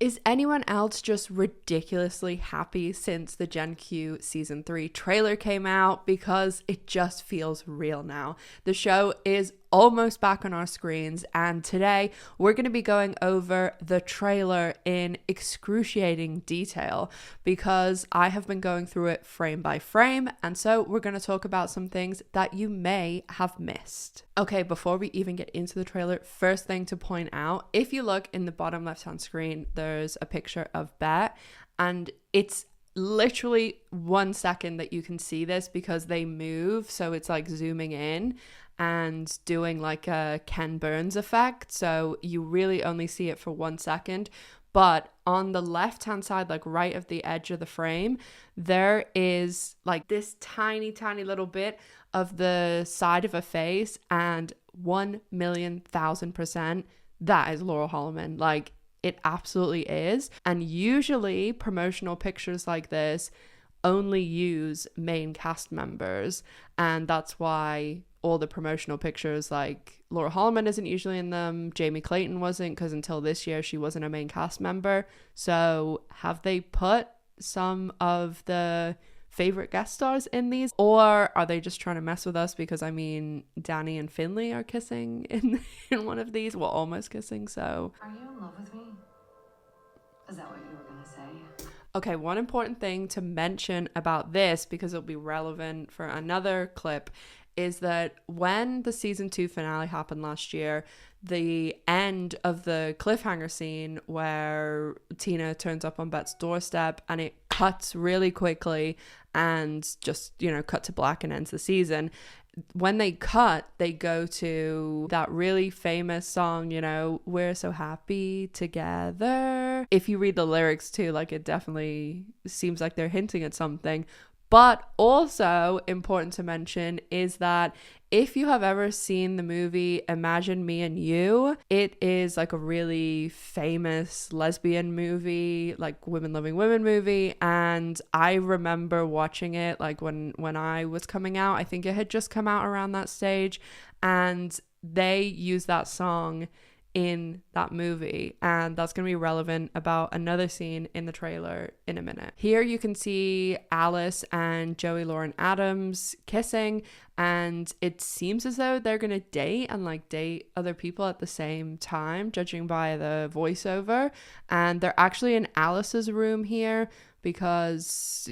Is anyone else just ridiculously happy since the Gen Q season 3 trailer came out? Because it just feels real now. The show is almost back on our screens, and today we're going to be going over the trailer in excruciating detail because I have been going through it frame by frame, and so we're going to talk about some things that you may have missed. Okay, before we even get into the trailer, first thing to point out, if you look in the bottom left hand screen, there's a picture of Bette, and it's literally 1 second that you can see this because they move, so it's like zooming in and doing like a Ken Burns effect, so you really only see it for 1 second. But on the left hand side, like right of the edge of the frame, there is like this tiny little bit of the side of a face, and 1,000,000% that is Laurel Holloman. Like, it absolutely is. And usually promotional pictures like this only use main cast members, and that's why all the promotional pictures, like Laurel Holloman isn't usually in them, Jamie Clayton wasn't, because until this year she wasn't a main cast member. So have they put some of the favorite guest stars in these, or are they just trying to mess with us? Because I mean, Dani and Finley are kissing in one of these, well, almost kissing. So are you in love with me? Is that what you were gonna say? Okay, one important thing to mention about this, because it'll be relevant for another clip, is that when the season 2 finale happened last year, the end of the cliffhanger scene where Tina turns up on Bette's doorstep and it cuts really quickly and just, cut to black and ends the season. When they cut, they go to that really famous song, We're So Happy Together. If you read the lyrics too, like, it definitely seems like they're hinting at something. But also important to mention is that if you have ever seen the movie Imagine Me and You, it is like a really famous lesbian movie, like women loving women movie. And I remember watching it like when I was coming out. I think it had just come out around that stage, and they use that song in that movie, and that's going to be relevant about another scene in the trailer in a minute. Here you can see Alice and Joey Lauren Adams kissing, and it seems as though they're going to date and like date other people at the same time, judging by the voiceover. And they're actually in Alice's room here because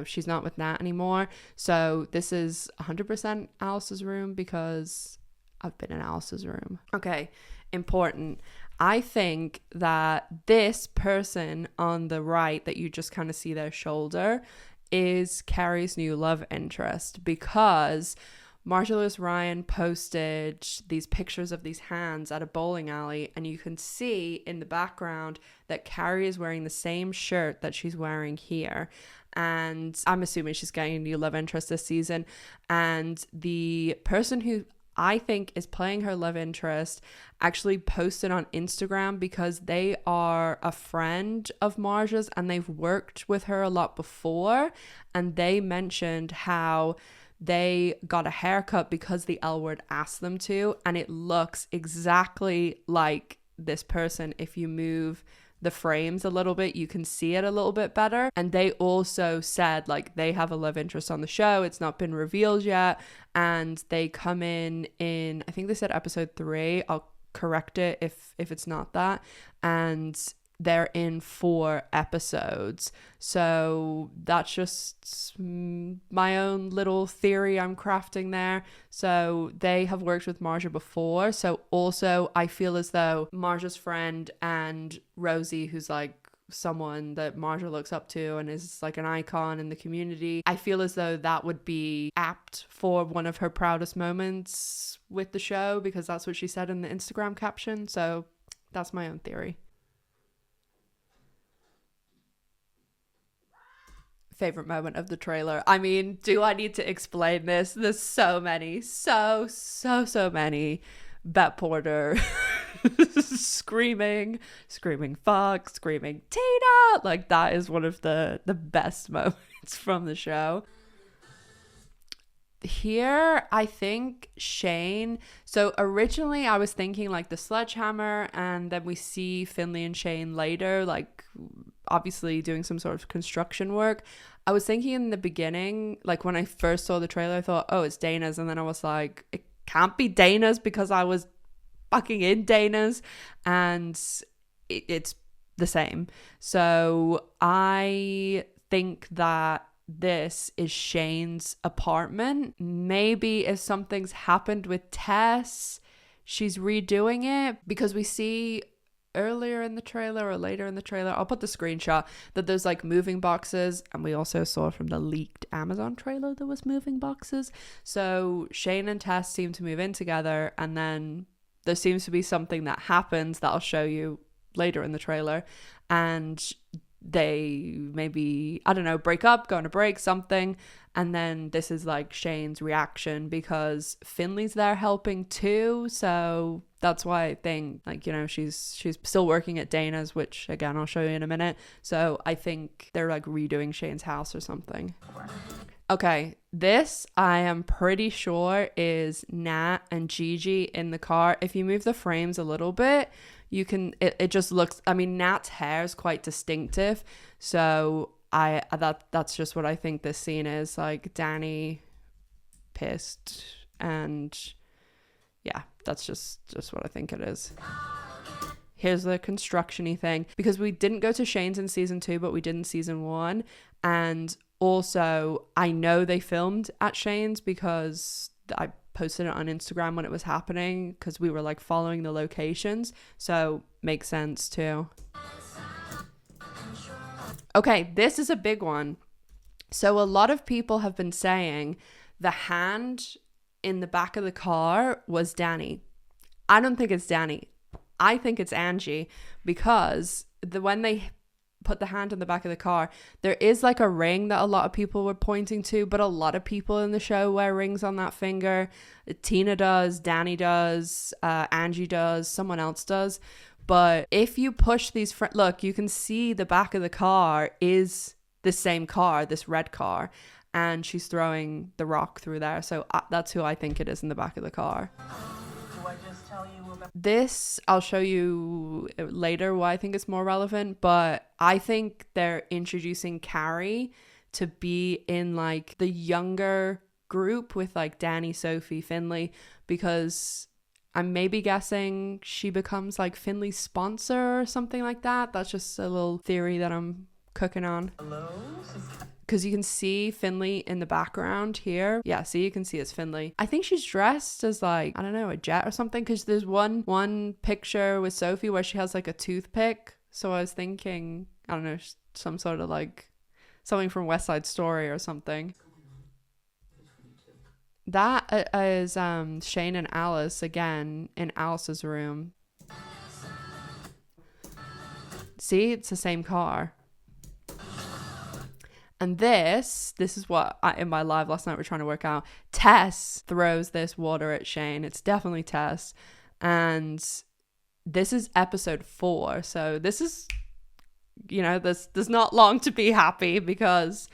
she's not with Nat anymore, so this is 100% Alice's room because I've been in Alice's room. Okay, important. I think that this person on the right that you just kind of see their shoulder is Carrie's new love interest, because Marcia Lewis Ryan posted these pictures of these hands at a bowling alley, and you can see in the background that Carrie is wearing the same shirt that she's wearing here. And I'm assuming she's getting a new love interest this season. And the person who I think is playing her love interest actually posted on Instagram, because they are a friend of Marja's and they've worked with her a lot before, and they mentioned how they got a haircut because the L Word asked them to, and it looks exactly like this person. If you move the frames a little bit, you can see it a little bit better. And they also said like they have a love interest on the show. It's not been revealed yet, and they come in I think they said episode 3. I'll correct it if it's not that. And they're in 4 episodes. So that's just my own little theory I'm crafting there. So they have worked with Marja before. So also I feel as though Marja's friend and Rosie, who's like someone that Marja looks up to and is like an icon in the community, I feel as though that would be apt for one of her proudest moments with the show, because that's what she said in the Instagram caption. So that's my own theory. Favorite moment of the trailer. I mean, do I need to explain this? There's so many, so many. Bette Porter screaming fuck, screaming Tina. Like, that is one of the best moments from the show. Here, I think Shane. So originally, I was thinking like the sledgehammer, and then we see Finley and Shane later, like obviously doing some sort of construction work. I was thinking in the beginning, like when I first saw the trailer, I thought, oh, it's Dana's, and then I was like, it can't be Dana's because I was fucking in Dana's, and it's the same. So I think that this is Shane's apartment. Maybe if something's happened with Tess, she's redoing it, because we see earlier in the trailer or later in the trailer, I'll put the screenshot, that there's like moving boxes, and we also saw from the leaked Amazon trailer there was moving boxes. So Shane and Tess seem to move in together, and then there seems to be something that happens that I'll show you later in the trailer, and they maybe, I don't know, break up, go on a break, something, and then this is like Shane's reaction because Finley's there helping too. So that's why I think, like, you know, she's still working at Dana's, which again I'll show you in a minute. So I think they're like redoing Shane's house or something. Okay, this I am pretty sure is Nat and Gigi in the car. If you move the frames a little bit, you can, it just looks, I mean, Nat's hair is quite distinctive. So that's just what I think this scene is, like Dani pissed, and yeah, that's just what I think it is. Here's the construction-y thing, because we didn't go to Shane's in season 2, but we did in season 1. And also, I know they filmed at Shane's because I posted it on Instagram when it was happening, because we were like following the locations. So makes sense too. Okay, this is a big one. So a lot of people have been saying the hand in the back of the car was Dani. I don't think it's Dani. I think it's Angie, because when they put the hand in the back of the car, there is like a ring that a lot of people were pointing to, but a lot of people in the show wear rings on that finger. Tina does, Dani does, Angie does, someone else does. But if you push these look, you can see the back of the car is the same car, this red car, and she's throwing the rock through there. So that's who I think it is in the back of the car. This, I'll show you later why I think it's more relevant, but I think they're introducing Carrie to be in like the younger group with like Dani, Sophie, Finley, because I'm maybe guessing she becomes like Finley's sponsor or something like that. That's just a little theory that I'm cooking on. Hello? Because you can see Finley in the background here. Yeah, see, you can see it's Finley. I think she's dressed as like, I don't know, a jet or something, because there's one picture with Sophie where she has like a toothpick. So I was thinking, I don't know, some sort of like something from West Side Story or something. That is Shane and Alice again in Alice's room. See, it's the same car. And this is what in my live last night we're trying to work out. Tess throws this water at Shane. It's definitely Tess. And this is episode 4. So this is, you know, there's not long to be happy, because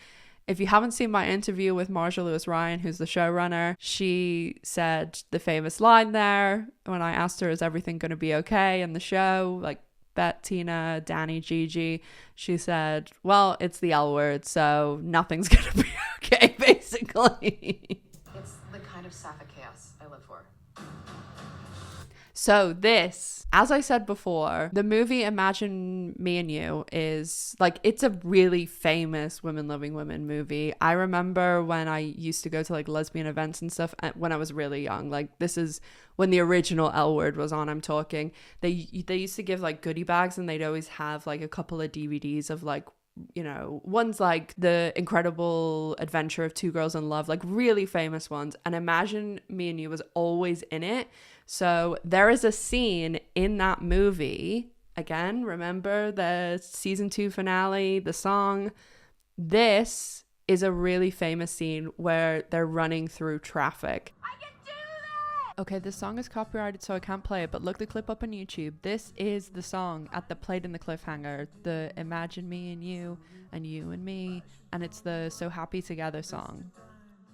if you haven't seen my interview with Marcia Lewis-Ryan, who's the showrunner, she said the famous line there when I asked her, is everything going to be okay in the show? Like, Bette, Tina, Dani, Gigi. She said, well, it's the L word, so nothing's going to be okay, basically. It's the kind of sapphic chaos I live for. So this, as I said before, the movie Imagine Me and You is like, it's a really famous women loving women movie. I remember when I used to go to like lesbian events and stuff when I was really young. Like, this is when the original L Word was on, I'm talking. They used to give like goodie bags, and they'd always have like a couple of DVDs of like, you know, ones like The Incredible Adventure of Two Girls in Love, like really famous ones. And Imagine Me and You was always in it. So there is a scene in that movie, again, remember the season 2 finale, the song. This is a really famous scene where they're running through traffic. I can do that! Okay, this song is copyrighted, so I can't play it, but look the clip up on YouTube. This is the song at the played in the cliffhanger, the Imagine Me and You and Me, and it's the So Happy Together song.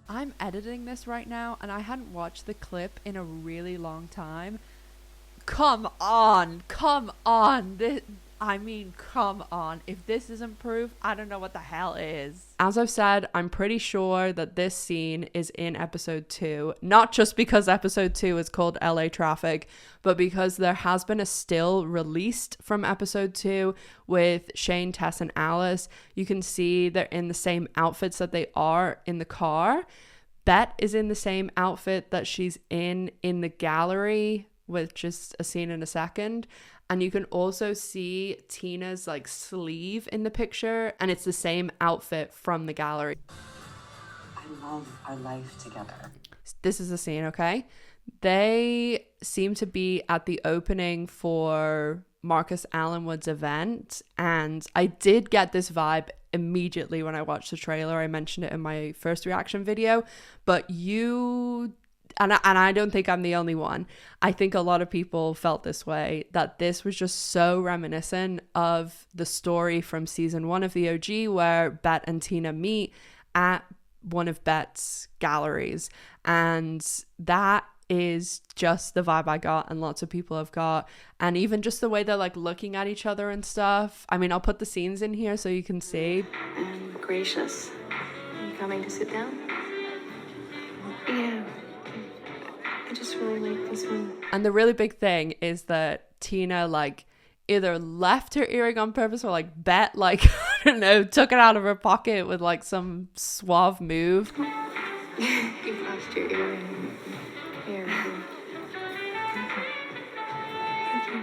I'm editing this right now and I hadn't watched the clip in a really long time. Come on. Come on. Come on. If this isn't proof, I don't know what the hell is. As I've said, I'm pretty sure that this scene is in episode 2. Not just because episode 2 is called LA Traffic, but because there has been a still released from episode 2 with Shane, Tess, and Alice. You can see they're in the same outfits that they are in the car. Bette is in the same outfit that she's in the gallery, which is a scene in a second. And you can also see Tina's like sleeve in the picture, and it's the same outfit from the gallery. I love our life together. This is the scene, okay? They seem to be at the opening for Marcus Allenwood's event, and I did get this vibe immediately when I watched the trailer. I mentioned it in my first reaction video, but and I don't think I'm the only one. I think a lot of people felt this way, that this was just so reminiscent of the story from season 1 of the OG where Bette and Tina meet at one of Bette's galleries. And that is just the vibe I got and lots of people have got. And even just the way they're like looking at each other and stuff. I mean, I'll put the scenes in here so you can see. Gracious. Are you coming to sit down? Yeah. I just really like this one. And the really big thing is that Tina like either left her earring on purpose or like Bette like I don't know, took it out of her pocket with like some suave move. You've lost your earring. Here.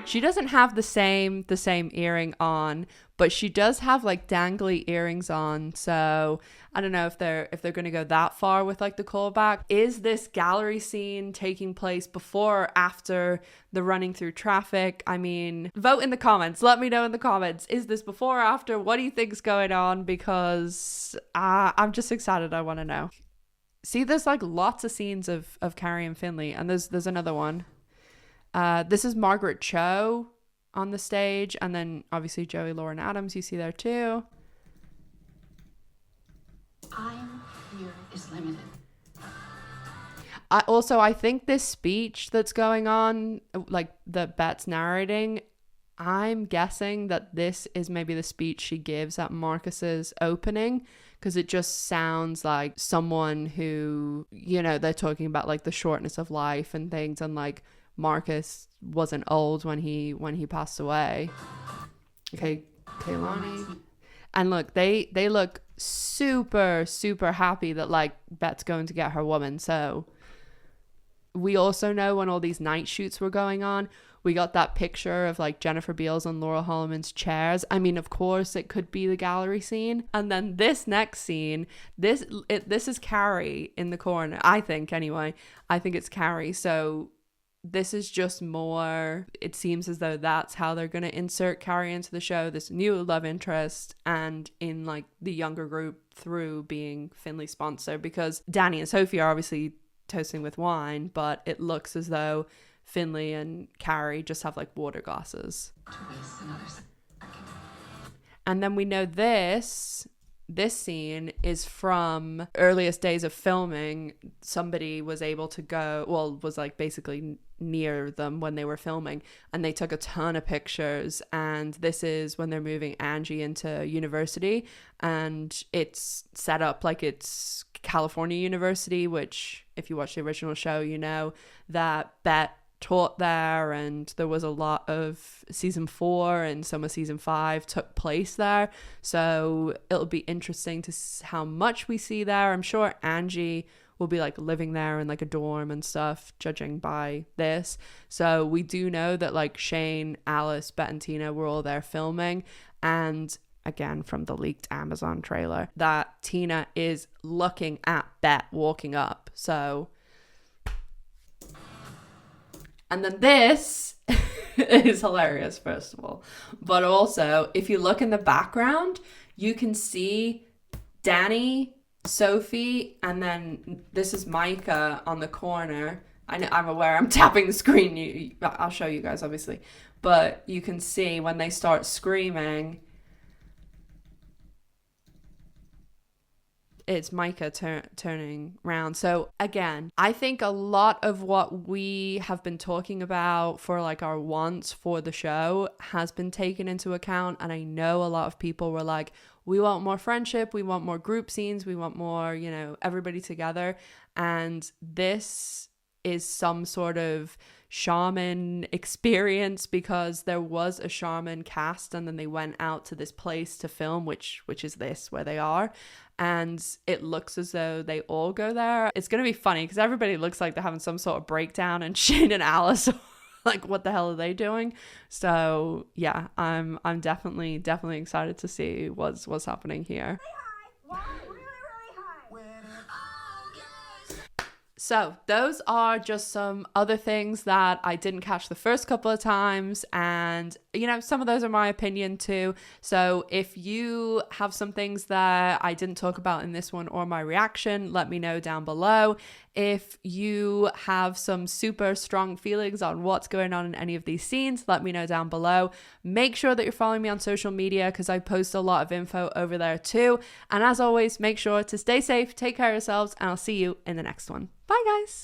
She doesn't have the same earring on, but she does have like dangly earrings on. So I don't know if they're going to go that far with like the callback. Is this gallery scene taking place before or after the running through traffic? I mean, vote in the comments. Let me know in the comments. Is this before or after? What do you think's going on? Because I'm just excited. I want to know. See, there's like lots of scenes of Carrie and Finley, and there's another one. This is Margaret Cho on the stage, and then obviously Joey Lauren Adams you see there too. I'm here is limited. I think this speech that's going on, like that Bette's narrating, I'm guessing that this is maybe the speech she gives at Marcus's opening, because it just sounds like someone who, you know, they're talking about like the shortness of life and things, and like Marcus wasn't old when he passed away. Okay, Kaylani. And look, they look super, super happy that like Bette's going to get her woman. So we also know when all these night shoots were going on, we got that picture of like Jennifer Beals and Laurel Holloman's chairs. I mean, of course, it could be the gallery scene. And then this next scene, this is Carrie in the corner. I think anyway. I think it's Carrie. So this is just more, it seems as though that's how they're going to insert Carrie into the show, this new love interest, and in like the younger group through being Finley's sponsor, because Dani and Sophie are obviously toasting with wine, but it looks as though Finley and Carrie just have like water glasses. And then we know this scene is from earliest days of filming. Somebody was able to go, well, was like basically near them when they were filming, and they took a ton of pictures. And this is when they're moving Angie into university, and it's set up like it's California University, which if you watch the original show, you know that Bette taught there, and there was a lot of season 4 and some of season 5 took place there. So it'll be interesting to see how much we see there. I'm sure Angie will be like living there in like a dorm and stuff, judging by this. So we do know that like Shane, Alice, Bette and Tina were all there filming, and again from the leaked Amazon trailer that Tina is looking at Bette walking up. So, and then this is hilarious, first of all. But also, if you look in the background, you can see Dani, Sophie, and then this is Micah on the corner. I'm aware I'm tapping the screen. I'll show you guys, obviously. But you can see when they start screaming, it's Micah turning round. So again, I think a lot of what we have been talking about for like our wants for the show has been taken into account. And I know a lot of people were like, we want more friendship, we want more group scenes, we want more, you know, everybody together. And this is some sort of shaman experience, because there was a shaman cast and then they went out to this place to film, which is this where they are, and it looks as though they all go there. It's gonna be funny because everybody looks like they're having some sort of breakdown, and Shane and Alice are like, what the hell are they doing? So yeah, I'm definitely excited to see what's happening here. So those are just some other things that I didn't catch the first couple of times, and you know, some of those are my opinion too. So if you have some things that I didn't talk about in this one or my reaction, let me know down below. If you have some super strong feelings on what's going on in any of these scenes, let me know down below. Make sure that you're following me on social media because I post a lot of info over there too. And as always, make sure to stay safe, take care of yourselves, and I'll see you in the next one. Bye guys.